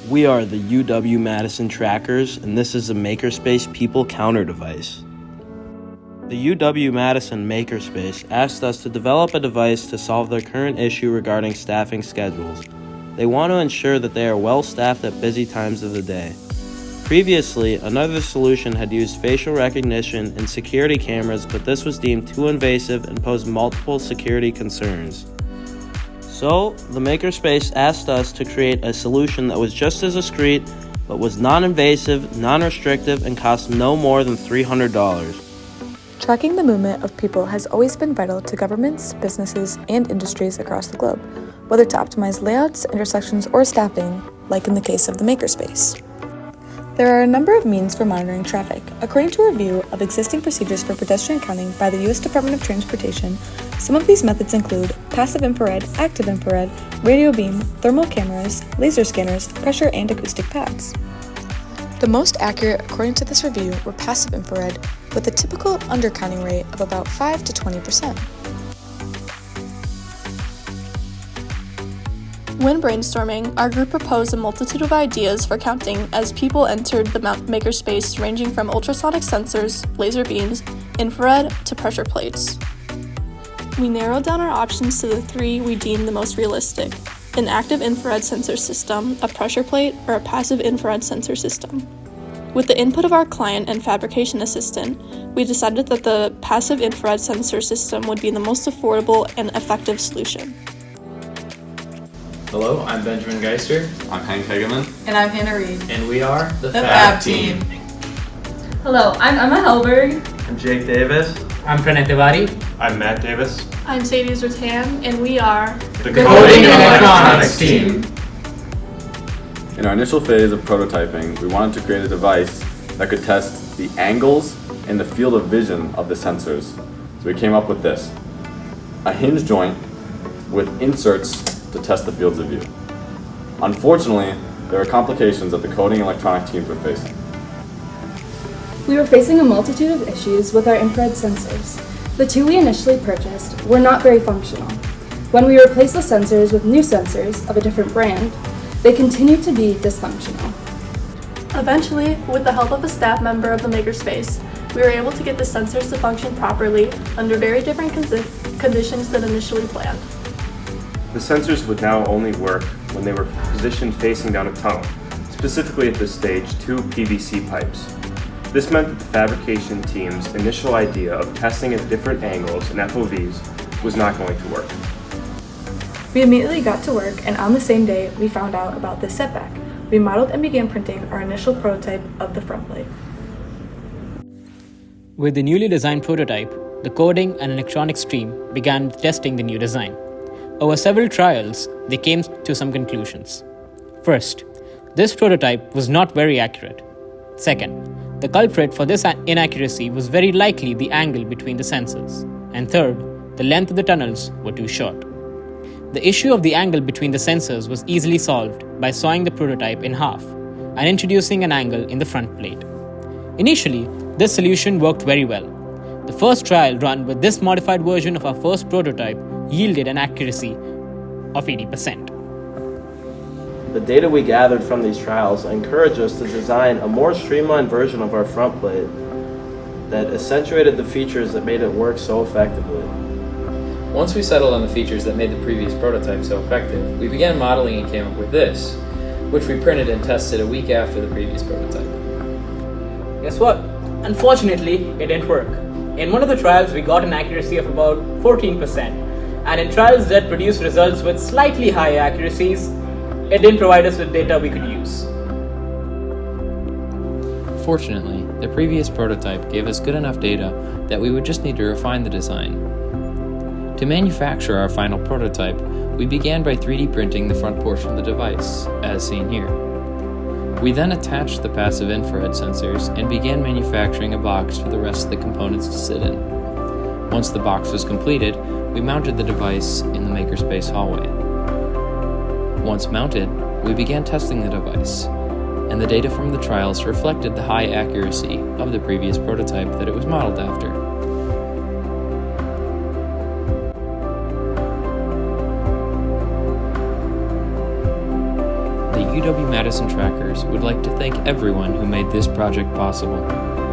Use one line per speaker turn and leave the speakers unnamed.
We are the UW-Madison Trackers, and this is a Makerspace People Counter device. The UW-Madison Makerspace asked us to develop a device to solve their current issue regarding staffing schedules. They want to ensure that they are well staffed at busy times of the day. Previously, another solution had used facial recognition and security cameras, but this was deemed too invasive and posed multiple security concerns. So, the Makerspace asked us to create a solution that was just as discreet, but was non-invasive, non-restrictive, and cost no more than $300.
Tracking the movement of people has always been vital to governments, businesses, and industries across the globe, whether to optimize layouts, intersections, or staffing, like in the case of the Makerspace. There are a number of means for monitoring traffic. According to a review of existing procedures for pedestrian counting by the U.S. Department of Transportation, some of these methods include passive infrared, active infrared, radio beam, thermal cameras, laser scanners, pressure and acoustic pads. The most accurate, according to this review, were passive infrared, with a typical undercounting rate of about 5 to 20%.
When brainstorming, our group proposed a multitude of ideas for counting as people entered the Makerspace, ranging from ultrasonic sensors, laser beams, infrared, to pressure plates. We narrowed down our options to the three we deemed the most realistic: an active infrared sensor system, a pressure plate, or a passive infrared sensor system. With the input of our client and fabrication assistant, we decided that the passive infrared sensor system would be the most affordable and effective solution.
Hello, I'm Benjamin Geister.
I'm Hank Hageman.
And I'm Hannah Reed.
And we are the
Fab Team. Hello, I'm Emma Hellberg.
I'm Jake Davis.
I'm Pranay Tiwari.
I'm Matt Davis.
I'm Sadie Zertan, and we are
The
Coding and Electronics Team.
In our initial phase of prototyping, we wanted to create a device that could test the angles and the field of vision of the sensors. So we came up with this: a hinge joint with inserts to test the fields of view. Unfortunately, there are complications that the coding and electronic teams were facing.
We were facing a multitude of issues with our infrared sensors. The two we initially purchased were not very functional. When we replaced the sensors with new sensors of a different brand, they continued to be dysfunctional.
Eventually, with the help of a staff member of the Makerspace, we were able to get the sensors to function properly under very different conditions than initially planned.
The sensors would now only work when they were positioned facing down a tunnel, specifically at this stage, 2 PVC pipes. This meant that the fabrication team's initial idea of testing at different angles and FOVs was not going to work.
We immediately got to work, and on the same day, we found out about this setback. We modeled and began printing our initial prototype of the front plate.
With the newly designed prototype, the coding and electronics team began testing the new design. Over several trials, they came to some conclusions. First, this prototype was not very accurate. Second, the culprit for this inaccuracy was very likely the angle between the sensors. And third, the length of the tunnels were too short. The issue of the angle between the sensors was easily solved by sawing the prototype in half and introducing an angle in the front plate. Initially, this solution worked very well. The first trial run with this modified version of our first prototype yielded an accuracy of 80%.
The data we gathered from these trials encouraged us to design a more streamlined version of our front plate that accentuated the features that made it work so effectively.
Once we settled on the features that made the previous prototype so effective, we began modeling and came up with this, which we printed and tested a week after the previous prototype.
Guess what? Unfortunately, it didn't work. In one of the trials, we got an accuracy of about 14%. And in trials that produced results with slightly higher accuracies, it didn't provide us with data we could use.
Fortunately, the previous prototype gave us good enough data that we would just need to refine the design. To manufacture our final prototype, we began by 3D printing the front portion of the device, as seen here. We then attached the passive infrared sensors and began manufacturing a box for the rest of the components to sit in. Once the box was completed, we mounted the device in the Makerspace hallway. Once mounted, we began testing the device, and the data from the trials reflected the high accuracy of the previous prototype that it was modeled after. UW-Madison Trackers would like to thank everyone who made this project possible.